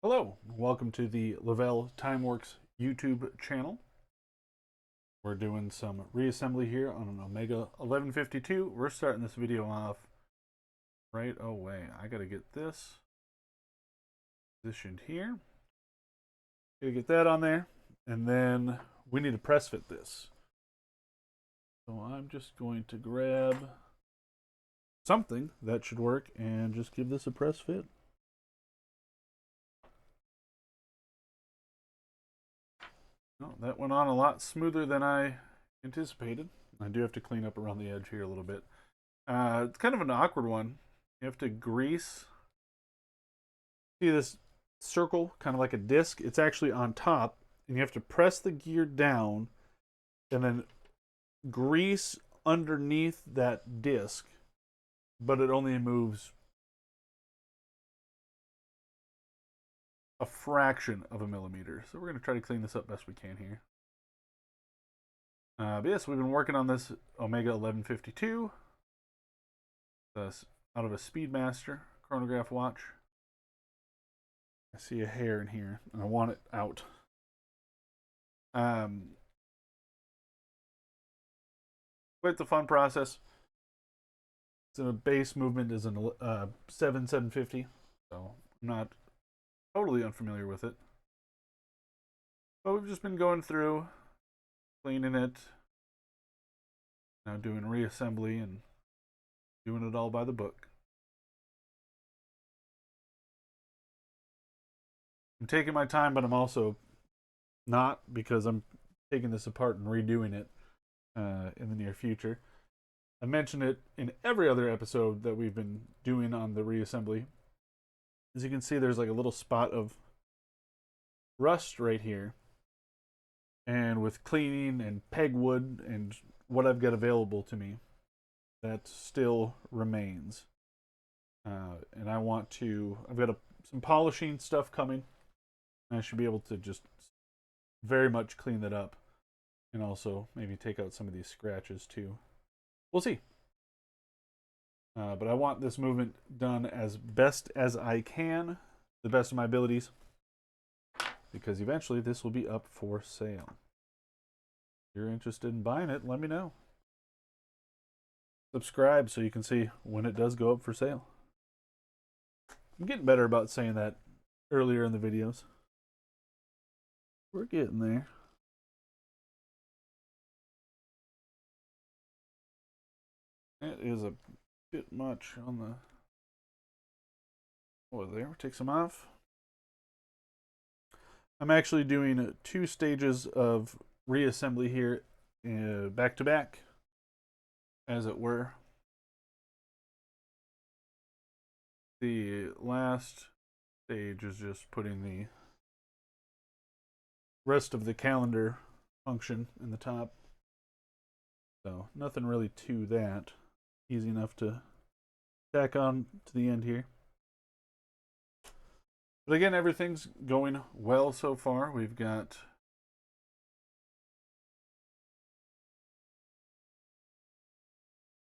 Hello, welcome to the Lavelle Time Works YouTube channel. We're doing some reassembly here on an Omega 1152. We're starting this video off right away. I gotta get this positioned here. Gotta get that on there, and then we need to press fit this. So I'm just going to grab something that should work and just give this a press fit. Oh, that went on a lot smoother than I anticipated. I do have to clean up around the edge here a little bit. It's kind of an awkward one. You have to grease. See this circle, kind of like a disc? It's actually on top, and you have to press the gear down and then grease underneath that disc, but it only moves a fraction of a millimeter. So we're going to try to clean this up best we can here. But yes, we've been working on this Omega 1152. That's out of a Speedmaster chronograph watch. I see a hair in here, and I want it out. Quite the fun process. So the base movement is an 750, so I'm not totally unfamiliar with it. But we've just been going through, cleaning it, now doing reassembly and doing it all by the book. I'm taking my time, but I'm also not, because I'm taking this apart and redoing it in the near future. I mentioned it in every other episode that we've been doing on the reassembly. As you can see, there's like a little spot of rust right here. And with cleaning and pegwood and what I've got available to me, that still remains. And I've got some polishing stuff coming. I should be able to just very much clean that up. And also maybe take out some of these scratches too. We'll see. But I want this movement done as best as I can, the best of my abilities, because eventually this will be up for sale. If you're interested in buying it, let me know. Subscribe so you can see when it does go up for sale. I'm getting better about saying that earlier in the videos. We're getting there. It is a bit much on the... Oh, there, take some off. I'm actually doing 2 stages of reassembly here, back to back, as it were. The last stage is just putting the rest of the calendar function in the top. So nothing really to that. Easy enough to tack on to the end here. But again, everything's going well so far. We've got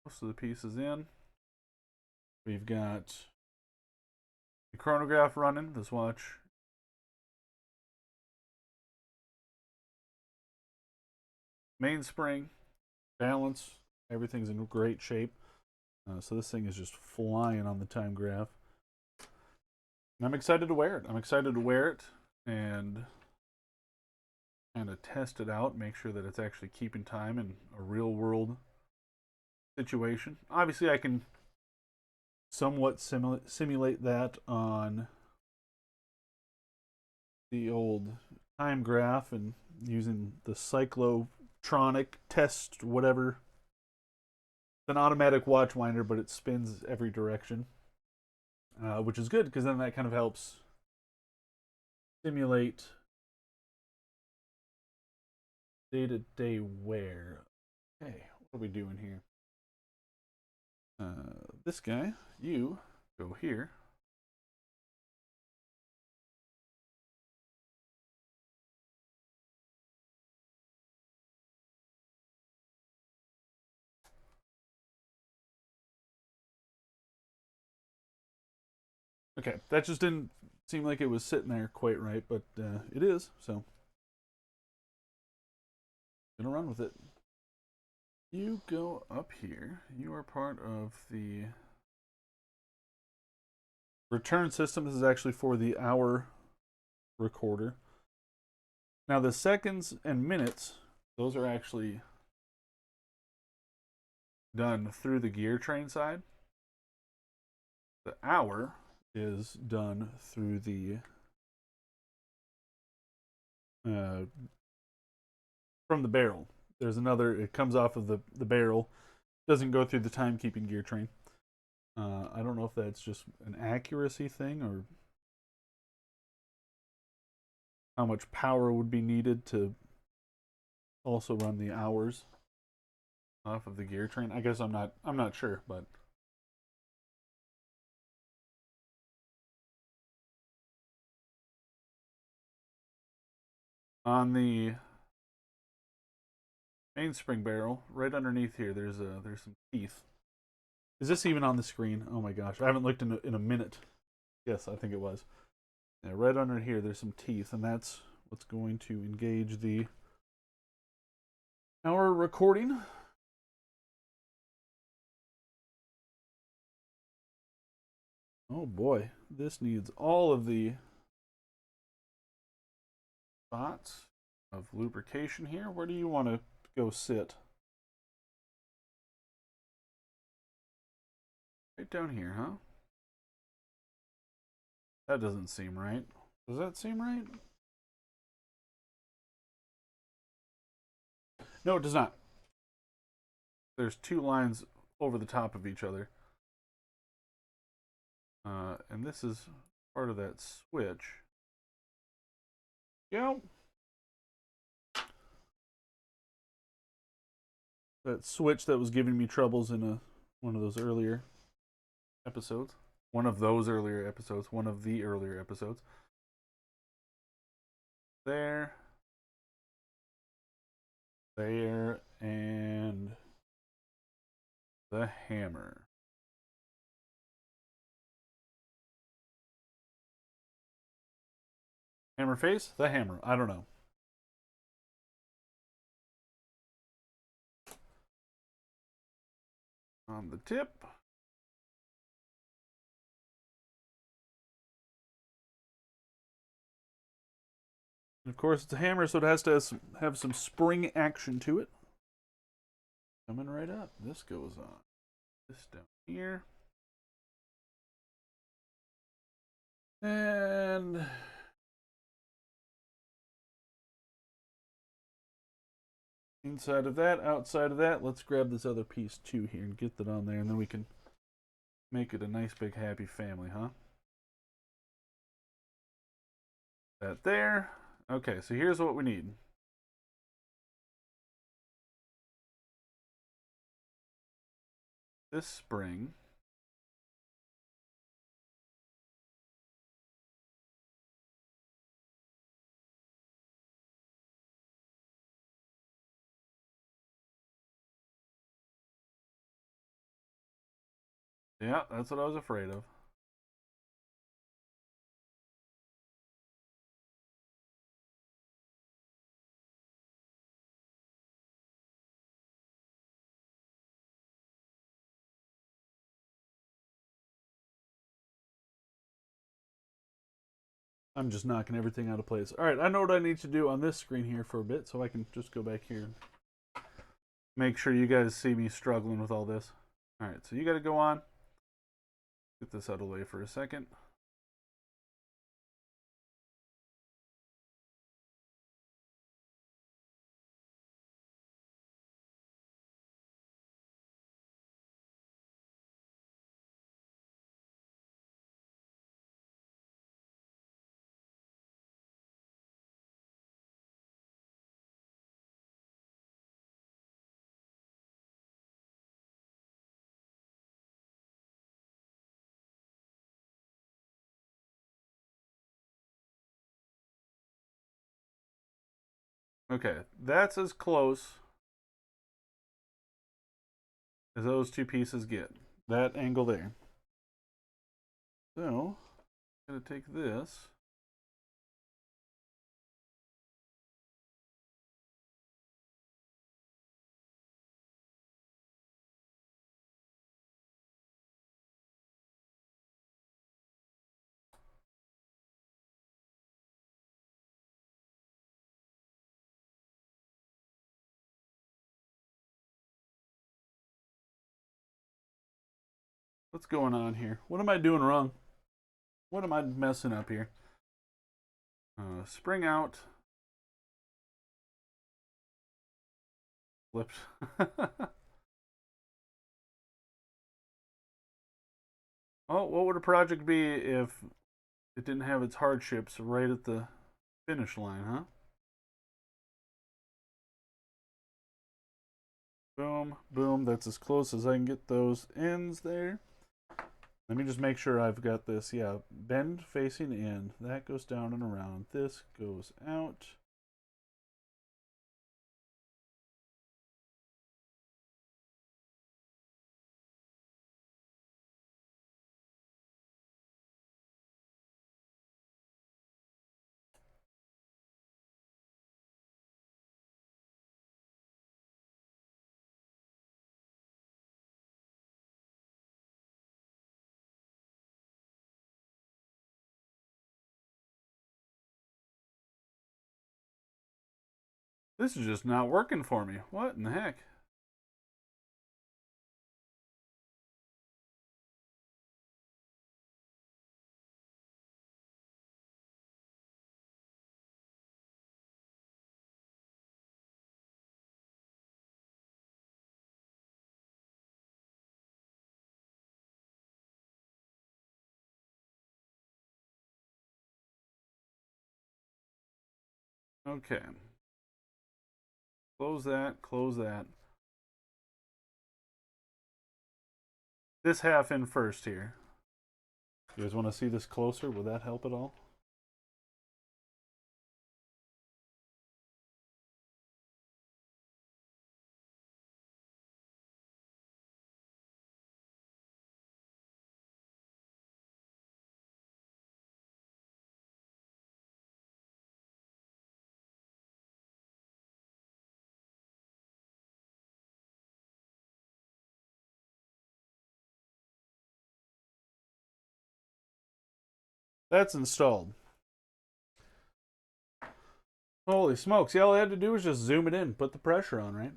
most of the pieces in. We've got the chronograph running, this watch. Mainspring, balance, everything's in great shape. So this thing is just flying on the time graph. And I'm excited to wear it. I'm excited to wear it and kind of test it out, make sure that it's actually keeping time in a real world situation. Obviously, I can somewhat simulate that on the old time graph and using the cyclotronic test, whatever. It's an automatic watch winder, but it spins every direction, which is good because then that kind of helps simulate day-to-day wear. Okay, what are we doing here? This guy, you go here. Okay, that just didn't seem like it was sitting there quite right, but it is, so gonna run with it. You go up here. You are part of the return system. This is actually for the hour recorder. Now the seconds and minutes, those are actually done through the gear train side. The hour is done through the from the barrel. There's another, it comes off of the barrel, doesn't go through the timekeeping gear train. I don't know if that's just an accuracy thing or how much power would be needed to also run the hours off of the gear train. I guess I'm not sure, but on the mainspring barrel, right underneath here, there's some teeth. Is this even on the screen? Oh my gosh, I haven't looked in a minute. Yes, I think it was. Yeah, right under here, there's some teeth, and that's what's going to engage the hour recording. Oh boy, this needs all of the spots of lubrication here. Where do you want to go sit? Right down here, huh? That doesn't seem right. Does that seem right? No, it does not. There's two lines over the top of each other. And this is part of that switch. Go. That switch that was giving me troubles in one of those earlier episodes. One of those earlier episodes. One of the earlier episodes. There. There. And the hammer. Hammer face? The hammer. I don't know. On the tip. And of course, it's a hammer, so it has to have some spring action to it. Coming right up. This goes on. This down here. And inside of that, outside of that, let's grab this other piece too here and get that on there, and then we can make it a nice big happy family, huh? That there. Okay, so here's what we need. This spring. Yeah, that's what I was afraid of. I'm just knocking everything out of place. All right, I know what I need to do on this screen here for a bit, so I can just go back here and make sure you guys see me struggling with all this. All right, so you got to go on. Get this out of the way for a second. Okay, that's as close as those two pieces get. That angle there. So, I'm gonna take this. What's going on here? What am I doing wrong? What am I messing up here? Spring out. Flipped. Oh, what would a project be if it didn't have its hardships right at the finish line, huh? Boom, boom. That's as close as I can get those ends there. Let me just make sure I've got this. Yeah, bend facing in. That goes down and around. This goes out. This is just not working for me. What in the heck? Okay. Close that, close that. This half in first here. You guys want to see this closer? Will that help at all? That's installed. Holy smokes. Yeah, all I had to do was just zoom it in, put the pressure on, right?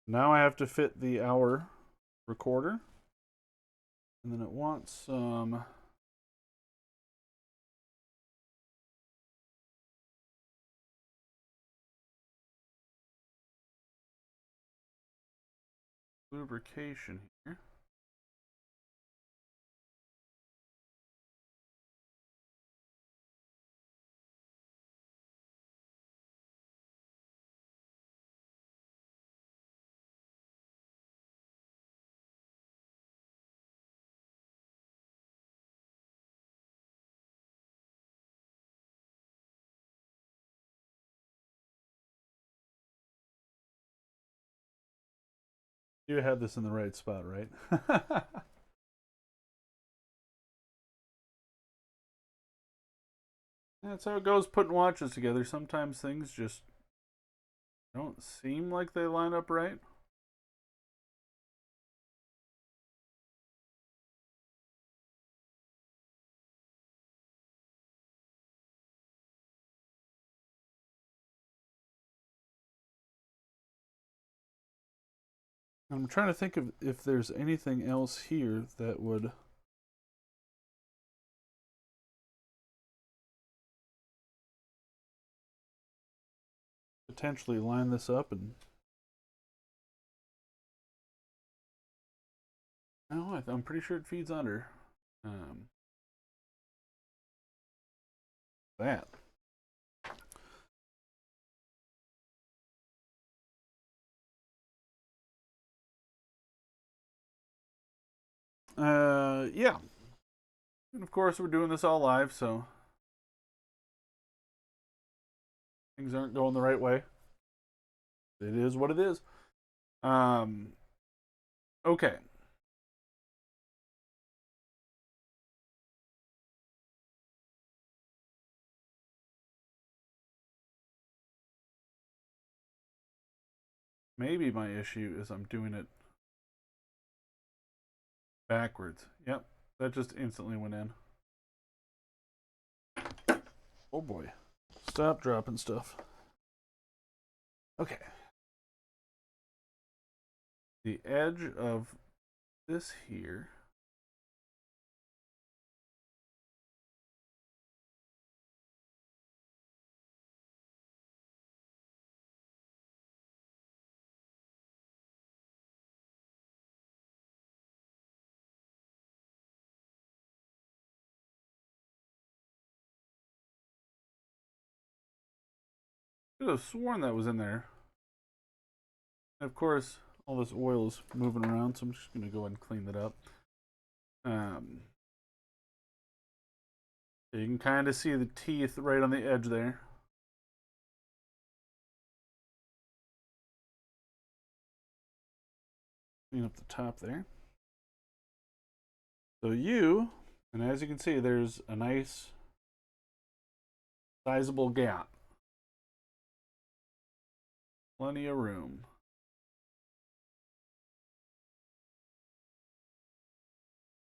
Now I have to fit the hour recorder. And then it wants some lubrication here. You had this in the right spot, right? That's how it goes putting watches together. Sometimes things just don't seem like they line up right. I'm trying to think of if there's anything else here that would potentially line this up. And no, I'm pretty sure it feeds under um, that. Yeah. And of course, we're doing this all live, so things aren't going the right way. It is what it is. Um, okay. maybe my issue is I'm doing it backwards. Yep, that just instantly went in. Oh boy. Stop dropping stuff. Okay. The edge of this here I could have sworn that was in there. And of course, all this oil is moving around, so I'm just going to go ahead and clean that up. You can kind of see the teeth right on the edge there. Clean up the top there. So and as you can see, there's a nice sizable gap. Plenty of room.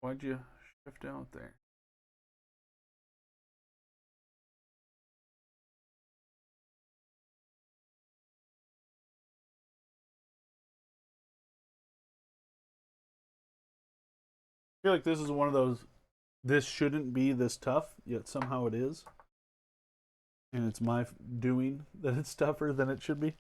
Why'd you shift out there? I feel like this is one of those, this shouldn't be this tough, yet somehow it is. And it's my doing that it's tougher than it should be.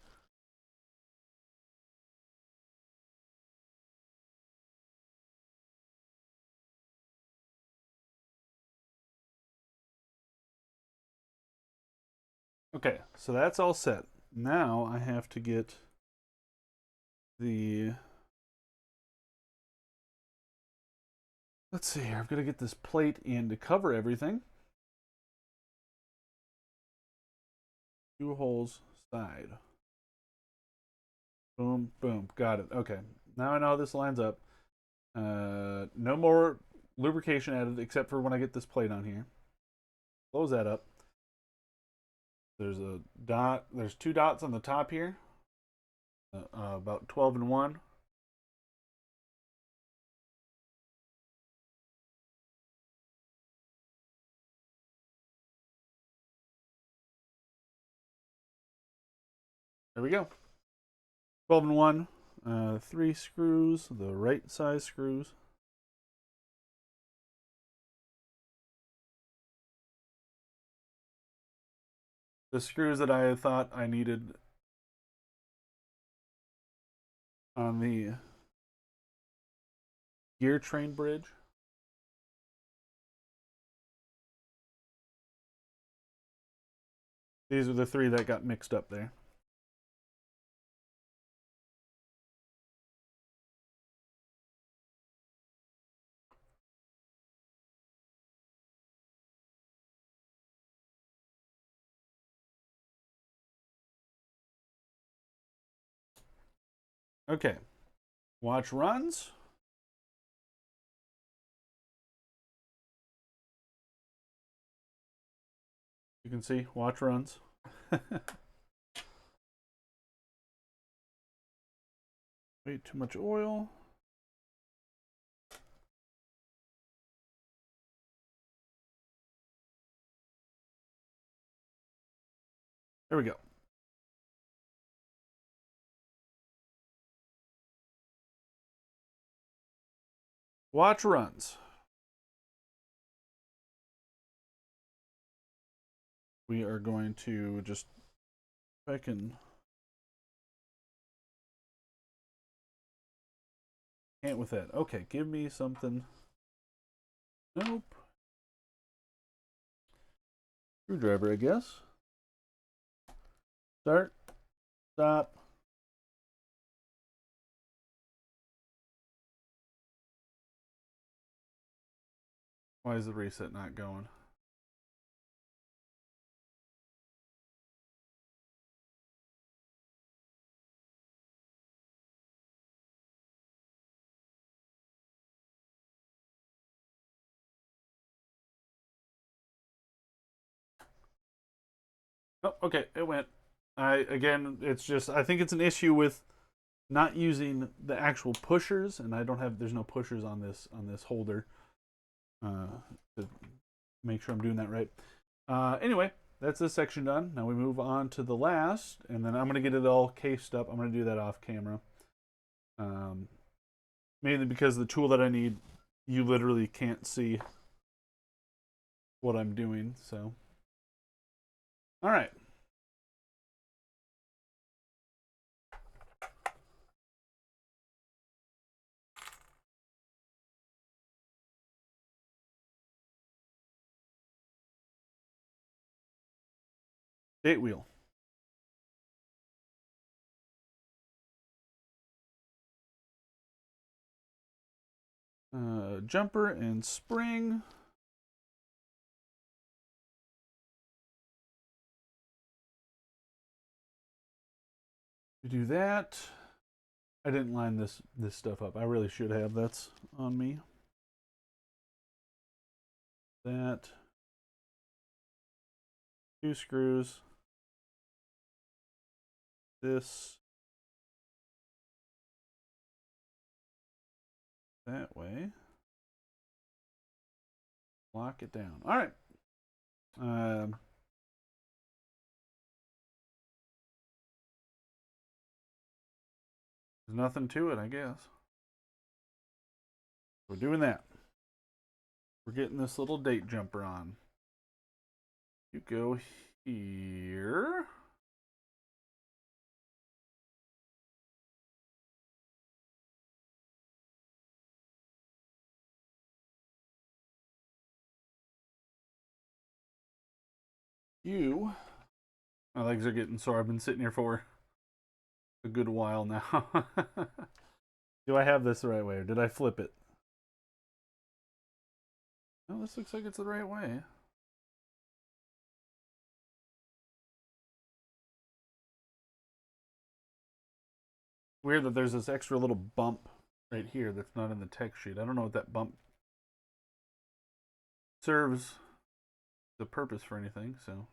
Okay, so that's all set. Now I have to get the... Let's see here. I'm going to get this plate in to cover everything. 2 holes side. Boom, boom. Got it. Okay. Now I know how this lines up. No more lubrication added except for when I get this plate on here. Close that up. There's a dot. There's 2 dots on the top here. About 12 and 1. There we go. 12 and 1. 3 screws, the right size screws. The screws that I thought I needed on the gear train bridge. These are the 3 that got mixed up there. Okay. Watch runs. You can see, watch runs. Way too much oil. There we go. Watch runs. We are going to just, if I can, can't with that. Okay, give me something. Nope. Screwdriver, I guess. Start. Stop. Why is the reset not going? Oh, okay, it went. Again, it's just, I think it's an issue with not using the actual pushers, and there's no pushers on this holder, to make sure I'm doing that right. Anyway, that's this section done. Now we move on to the last, and then I'm going to get it all cased up. I'm going to do that off camera. Mainly because the tool that I need, you literally can't see what I'm doing. So, all right. Date wheel. Jumper and spring. We do that. I didn't line this stuff up. I really should have. That's on me. That. 2 screws. This. That way. Lock it down. All right. There's nothing to it, I guess. We're doing that. We're getting this little date jumper on. You go here. My legs are getting sore. I've been sitting here for a good while now. Do I have this the right way, or did I flip it? No, this looks like it's the right way. Weird that there's this extra little bump right here that's not in the text sheet. I don't know what that bump serves the purpose for anything, so.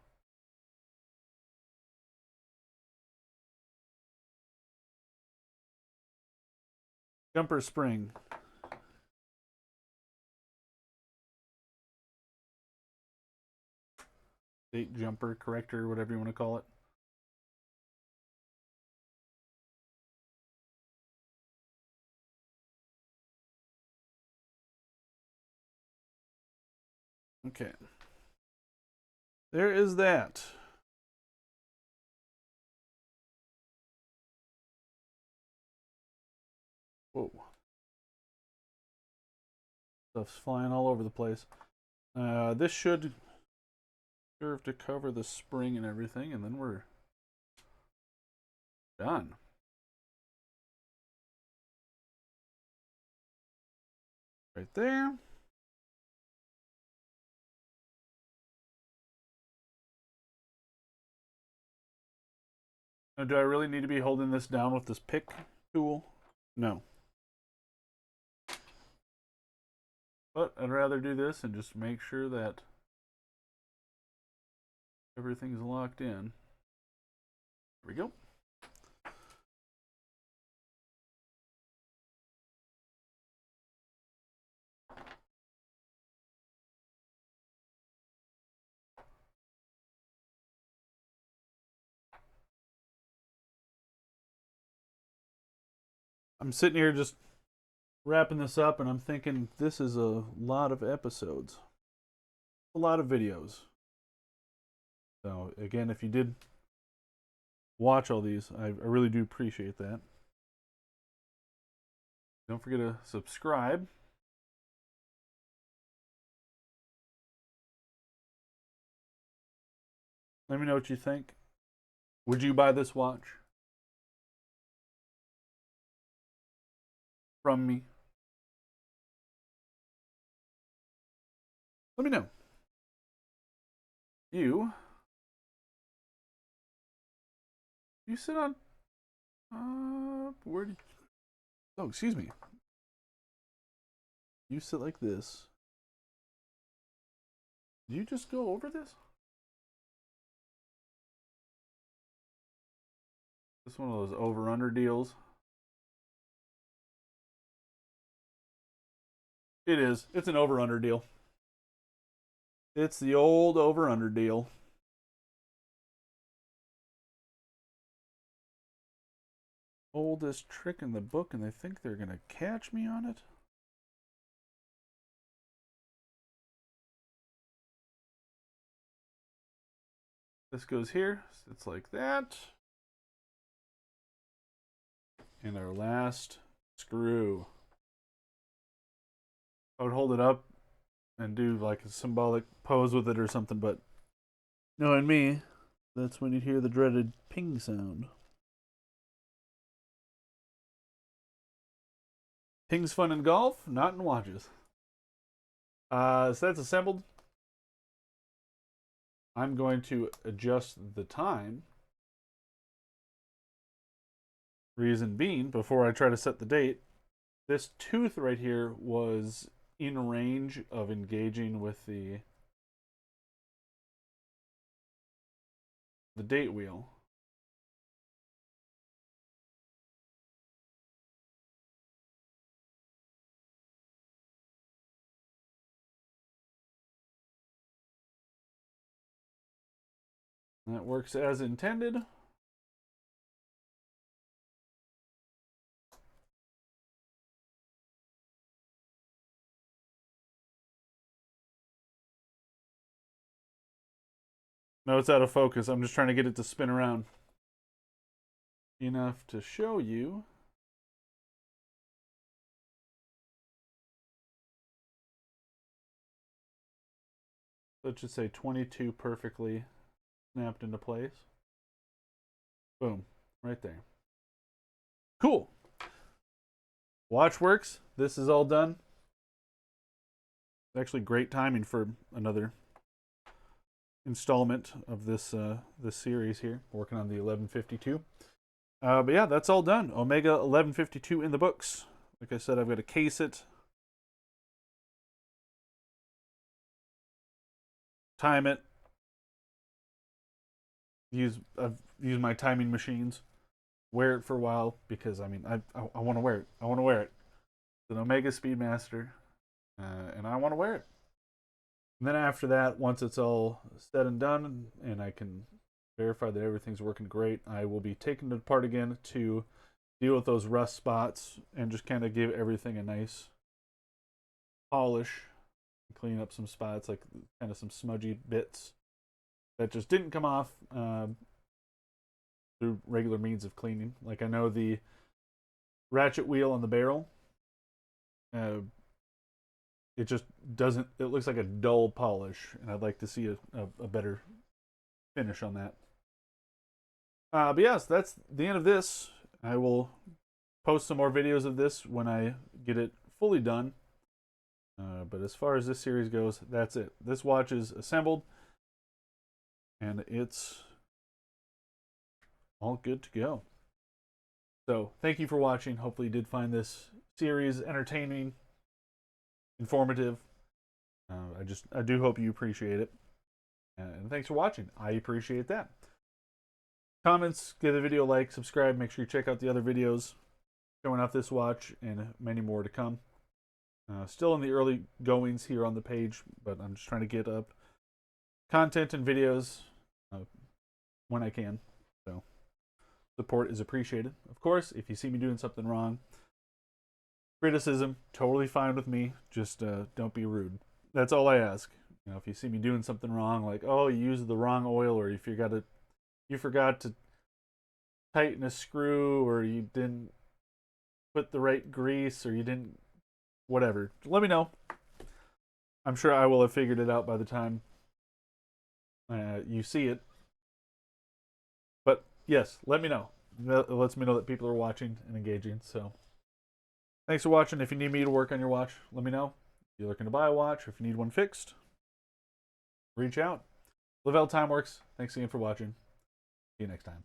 Jumper spring. Date jumper, corrector, whatever you want to call it. Okay. There is that. Whoa. Stuff's flying all over the place. This should serve to cover the spring and everything, and then we're done. Right there. Now, do I really need to be holding this down with this pick tool? No. But I'd rather do this and just make sure that everything's locked in. There we go. I'm sitting here just wrapping this up, and I'm thinking this is a lot of episodes, a lot of videos. So again, if you did watch all these, I really do appreciate that. Don't forget to subscribe. Let me know what you think. Would you buy this watch from me? Let me know. You sit on where did oh, excuse me. You sit like this. Did you just go over this? This one of those over under deals. It is. It's an over-under deal. It's the old over-under deal. Oldest trick in the book, and they think they're going to catch me on it? This goes here. It's like that. And our last screw. I would hold it up and do like a symbolic pose with it or something, but knowing me, that's when you hear the dreaded ping sound. Ping's fun in golf, not in watches. So that's assembled. I'm going to adjust the time. Reason being, before I try to set the date, this tooth right here was in range of engaging with the date wheel. That works as intended. No, it's out of focus. I'm just trying to get it to spin around enough to show you. Let's just say 22 perfectly snapped into place. Boom, right there. Cool. Watch works. This is all done. Actually, great timing for another installment of this this series here. Working on the 1152. But yeah, that's all done. Omega 1152 in the books. Like I said, I've got to case it, time it. I've used my timing machines. Wear it for a while because I mean I want to wear it. I want to wear it. It's an Omega Speedmaster, and I want to wear it. And then after that, once it's all said and done, and I can verify that everything's working great, I will be taking it apart again to deal with those rust spots and just kind of give everything a nice polish, clean up some spots, like kind of some smudgy bits that just didn't come off through regular means of cleaning. Like I know the ratchet wheel on the barrel, it just doesn't, it looks like a dull polish, and I'd like to see a better finish on that. But yes, that's the end of this. I will post some more videos of this when I get it fully done. But as far as this series goes, that's it. This watch is assembled, and it's all good to go. So thank you for watching. Hopefully you did find this series entertaining, informative. I do hope you appreciate it. And thanks for watching. I appreciate that. Comments, give the video a like, subscribe, make sure you check out the other videos showing off this watch and many more to come. Still in the early goings here on the page, but I'm just trying to get up content and videos when I can. So support is appreciated. Of course, if you see me doing something wrong, criticism, totally fine with me. Just don't be rude. That's all I ask. You know, if you see me doing something wrong, like, oh, you used the wrong oil, or if you forgot to tighten a screw, or you didn't put the right grease, or you didn't, whatever, let me know. I'm sure I will have figured it out by the time you see it. But yes, let me know. That lets me know that people are watching and engaging. So thanks for watching. If you need me to work on your watch, let me know. If you're looking to buy a watch, or if you need one fixed, reach out. Lavelle Time Works. Thanks again for watching. See you next time.